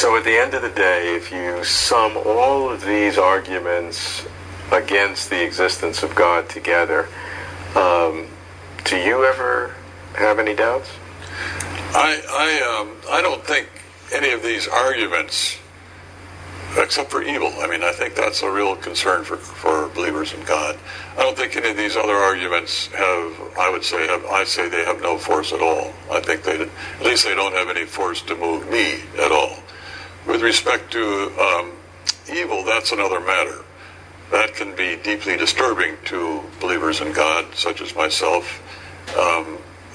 So at the end of the day, if you sum all of these arguments against the existence of God together, do you ever have any doubts? I don't think any of these arguments, except for evil, I mean, I think that's a real concern for believers in God. I don't think any of these other arguments I'd say they have no force at all. I think at least they don't have any force to move me at all. With respect to evil, that's another matter. That can be deeply disturbing to believers in God, such as myself.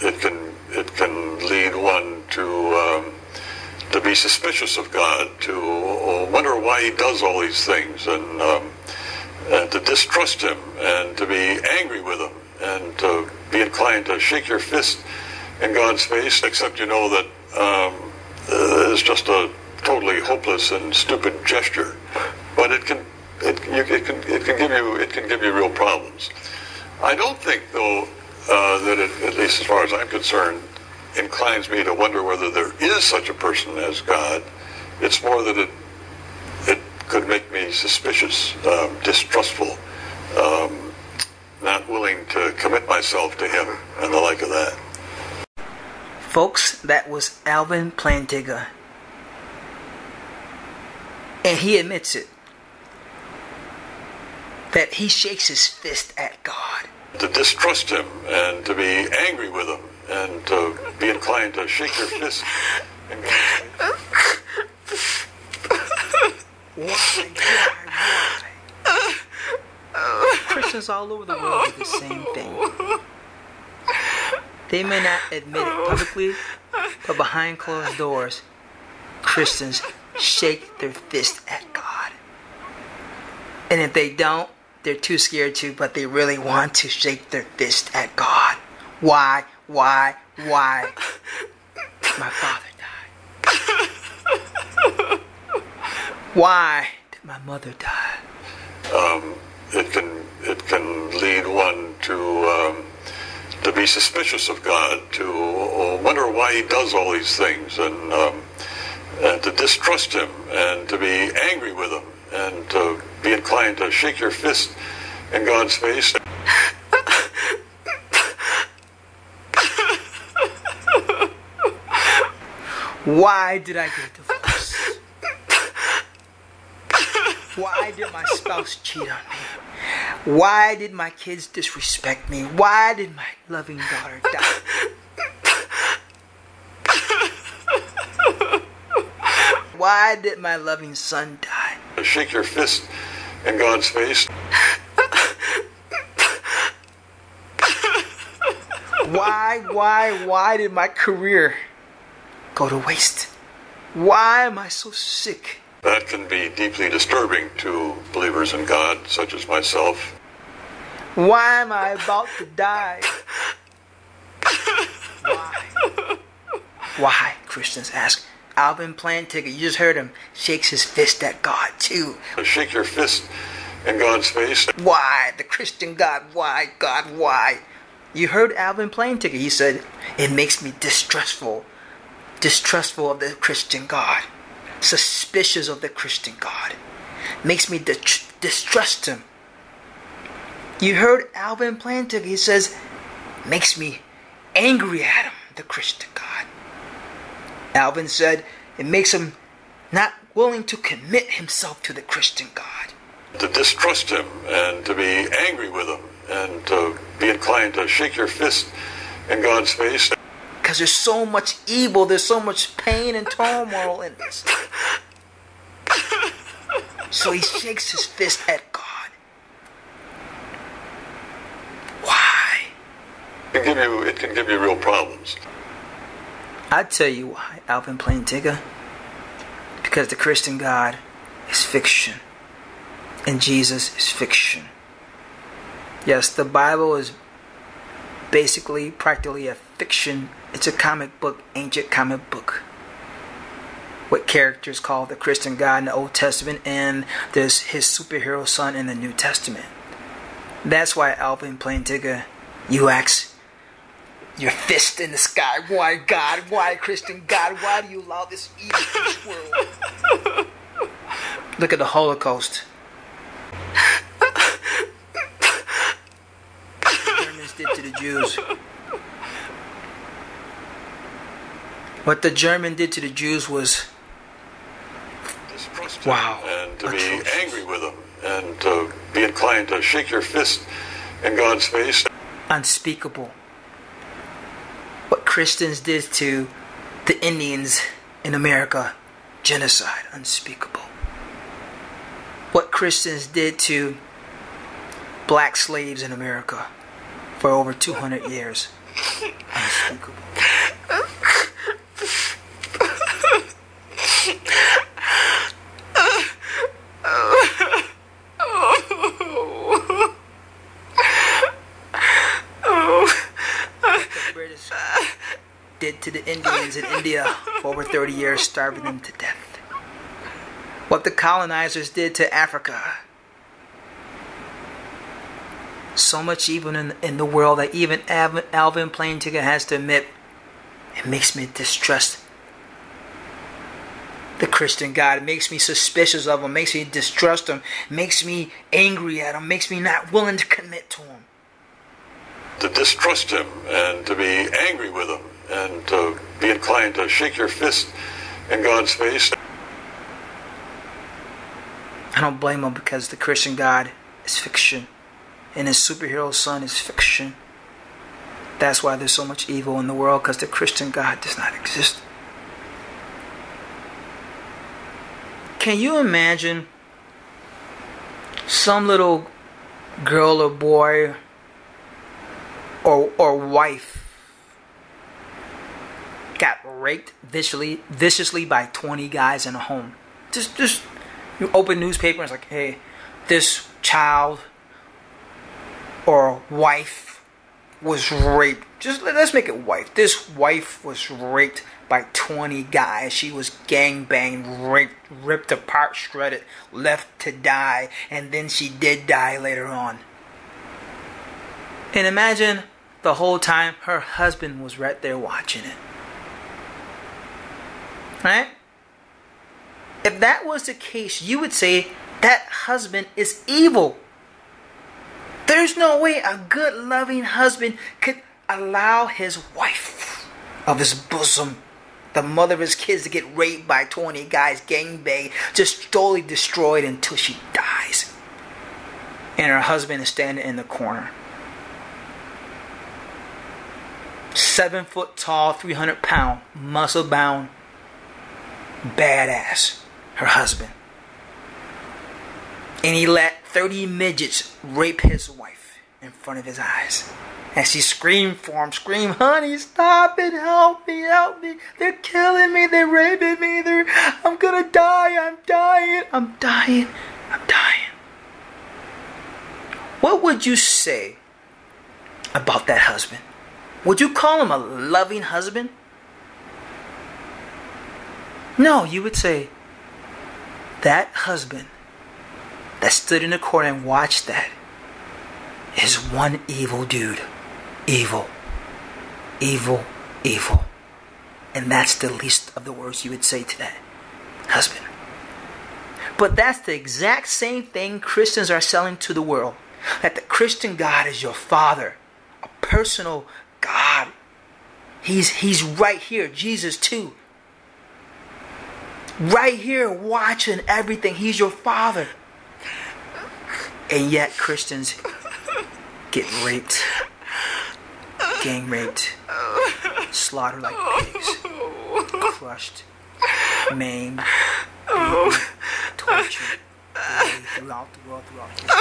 It can lead one to be suspicious of God, to wonder why He does all these things, and to distrust Him, and to be angry with Him, and to be inclined to shake your fist in God's face, except you know that it's just a totally hopeless and stupid gesture. But it can give you real problems. I don't think, though, that it, at least as far as I'm concerned, inclines me to wonder whether there is such a person as God. It's more that it could make me suspicious, distrustful, not willing to commit myself to Him, and the like of that. Folks, that was Alvin Plantinga. And he admits it, that he shakes his fist at God. To distrust Him, and to be angry with Him, and to be inclined to shake your fist. Why? Christians all over the world do the same thing. They may not admit it publicly, but behind closed doors, Christians shake their fist at God. And if they don't, they're too scared to, but they really want to shake their fist at God. Why? My father died. Why did my mother die? It can lead one to be suspicious of God, to wonder why He does all these things, and to distrust Him, and to be angry with Him, and to be inclined to shake your fist in God's face. Why did I get divorced? Why did my spouse cheat on me? Why did my kids disrespect me? Why did my loving daughter die? Why did my loving son die? Shake your fist in God's face. Why did my career go to waste? Why am I so sick? That can be deeply disturbing to believers in God, such as myself. Why am I about to die? Why? Christians ask. Alvin Plantinga, you just heard him, shakes his fist at God too. Shake your fist in God's face. Why? The Christian God, why? God, why? You heard Alvin Plantinga. He said, it makes me distrustful of the Christian God, suspicious of the Christian God, makes me distrust Him. You heard Alvin Plantinga. He says, makes me angry at Him, the Christian God. Alvin said, it makes him not willing to commit himself to the Christian God. To distrust Him, and to be angry with Him, and to be inclined to shake your fist in God's face. Because there's so much evil, there's so much pain and turmoil in this. So he shakes his fist at God. Why? It can give you real problems. I tell you why, Alvin Plantinga. Because the Christian God is fiction, and Jesus is fiction. Yes, the Bible is practically a fiction. It's a comic book, ancient comic book, with characters called the Christian God in the Old Testament, and there's His superhero son in the New Testament. That's why, Alvin Plantinga, you ask your fist in the sky, why God, why Christian God, why do you allow this evil in this world? Look at the Holocaust. What the Germans did to the Jews. What the German did to the Jews was, wow, and to be angry with them, and to be inclined to shake your fist in God's face. Unspeakable. What Christians did to the Indians in America, genocide, unspeakable. What Christians did to black slaves in America for over 200 years, unspeakable. Did to the Indians in India for over 30 years, starving them to death. What the colonizers did to Africa. So much evil in the world that even Alvin Plantinga has to admit, it makes me distrust the Christian God. It makes me suspicious of him, makes me distrust him, makes me angry at him, makes me not willing to commit to him. To distrust him and to be angry with him and to be inclined to shake your fist in God's face. I don't blame him, because the Christian God is fiction and his superhero son is fiction. That's why there's so much evil in the world, because the Christian God does not exist. Can you imagine some little girl or boy or wife got raped viciously by 20 guys in a home? Just you open newspaper and it's like, hey, this child or wife was raped. Just let's make it wife. This wife was raped by 20 guys. She was gangbanged, raped, ripped apart, shredded, left to die, and then she did die later on. And imagine the whole time her husband was right there watching it. Right? If that was the case, you would say that husband is evil. There's no way a good, loving husband could allow his wife of his bosom, the mother of his kids, to get raped by 20 guys, gangbanged, just totally destroyed until she dies. And her husband is standing in the corner. 7 foot tall, 300 pound, muscle bound, badass, her husband. And he let 30 midgets rape his wife in front of his eyes. And she screamed for him, screamed, honey, stop it, help me, they're killing me, they're raping me, I'm gonna die, I'm dying. What would you say about that husband? Would you call him a loving husband? No, you would say, that husband that stood in the corner and watched that is one evil dude. Evil. Evil. Evil. And that's the least of the words you would say to that husband. But that's the exact same thing Christians are selling to the world. That the Christian God is your father. A personal God. He's right here. Jesus too. Right here watching everything. He's your father. And yet Christians get raped, gang raped, slaughtered like pigs, crushed, maimed, beaten, tortured, throughout the world, throughout history.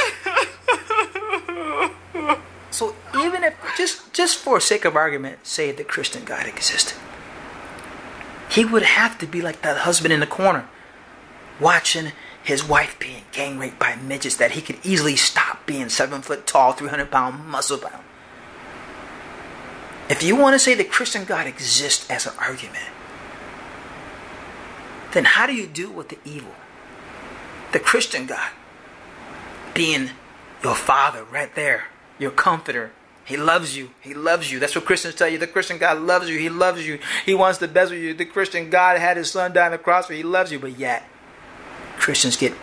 So even if, just for sake of argument, say the Christian God existed, he would have to be like that husband in the corner, watching his wife being gang raped by midgets that he could easily stop being 7 foot tall, 300 pound, muscle bound. If you want to say the Christian God exists as an argument, then how do you deal with the evil? The Christian God being your father right there, your comforter. He loves you. He loves you. That's what Christians tell you. The Christian God loves you. He loves you. He wants the best with you. The Christian God had his son die on the cross for you. He loves you. But yet, Christians get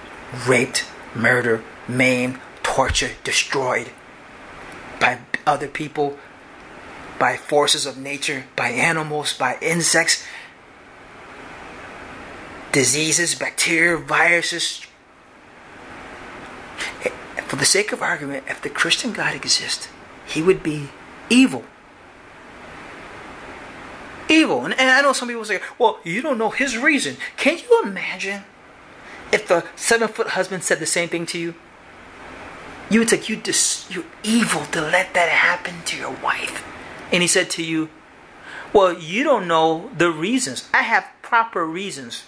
raped, murdered, maimed, tortured, destroyed by other people, by forces of nature, by animals, by insects, diseases, bacteria, viruses. For the sake of argument, if the Christian God exists, he would be evil. Evil. And I know some people say, well, you don't know his reason. Can you imagine if the 7-foot husband said the same thing to you? You would think you're evil to let that happen to your wife. And he said to you, well, you don't know the reasons. I have proper reasons.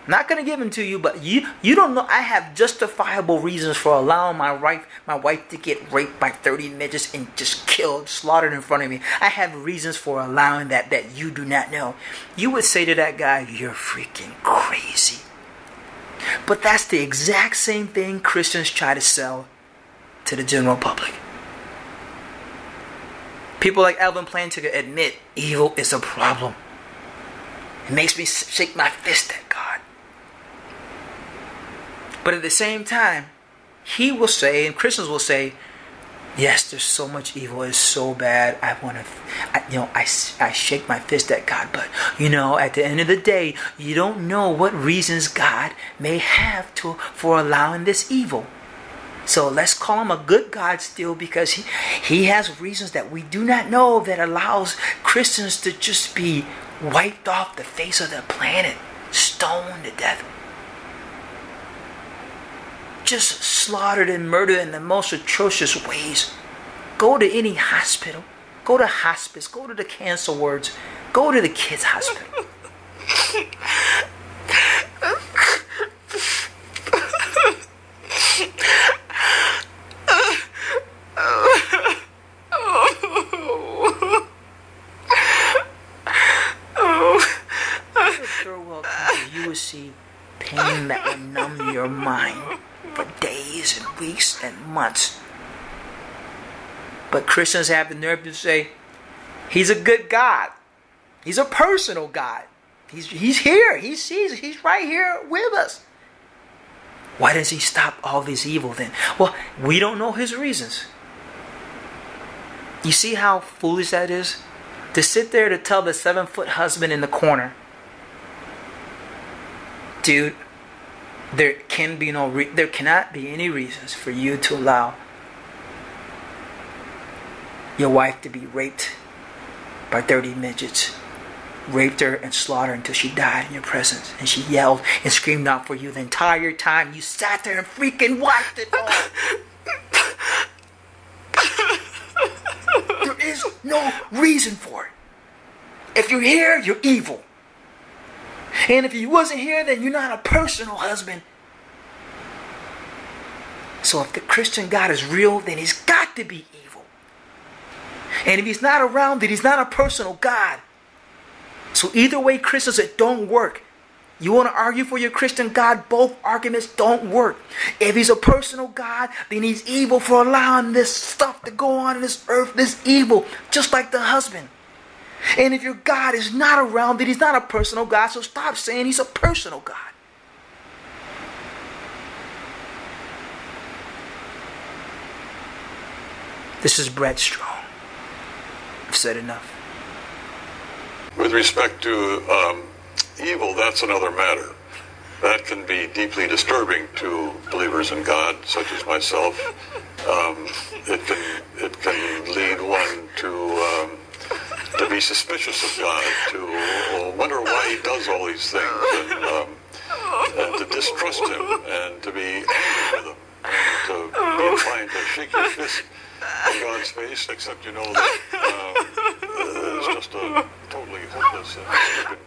I'm not going to give them to you, but you don't know. I have justifiable reasons for allowing my wife to get raped by 30 midgets and just killed, slaughtered in front of me. I have reasons for allowing that you do not know. You would say to that guy, you're freaking crazy. But that's the exact same thing Christians try to sell to the general public. People like Alvin Plantinga admit evil is a problem. It makes me shake my fist at God. But at the same time, he will say, and Christians will say, yes, there's so much evil. It's so bad. I shake my fist at God. But, at the end of the day, you don't know what reasons God may have for allowing this evil. So let's call him a good God still, because he has reasons that we do not know that allows Christians to just be wiped off the face of the planet, stoned to death. Just slaughtered and murdered in the most atrocious ways. Go to any hospital. Go to hospice. Go to the cancer wards. Go to the kids' hospital. You will see pain that will numb your mind for days and weeks and months. But Christians have the nerve to say, he's a good God. He's a personal God. He's here. He sees. He's right here with us. Why does he stop all this evil then? Well, we don't know his reasons. You see how foolish that is? To sit there to tell the 7-foot husband in the corner, dude, there cannot be any reasons for you to allow your wife to be raped by 30 midgets, raped her and slaughtered her until she died in your presence, and she yelled and screamed out for you the entire time you sat there and freaking watched it all. There is no reason for it. If you're here, you're evil. And if you wasn't here, then you're not a personal husband. So if the Christian God is real, then he's got to be evil. And if he's not around, then he's not a personal God. So either way, Christians, it don't work. You want to argue for your Christian God, both arguments don't work. If he's a personal God, then he's evil for allowing this stuff to go on in this earth, this evil, just like the husband. And if your God is not around, then he's not a personal God, so stop saying he's a personal God. This is Brett Strong. I've said enough. With respect to evil, that's another matter. That can be deeply disturbing to believers in God, such as myself. It can lead one to be suspicious of God, to wonder why he does all these things, and to distrust him, and to be angry with him, and to be inclined to shake your fist in God's face, except you know that it's just a totally hopeless and stupid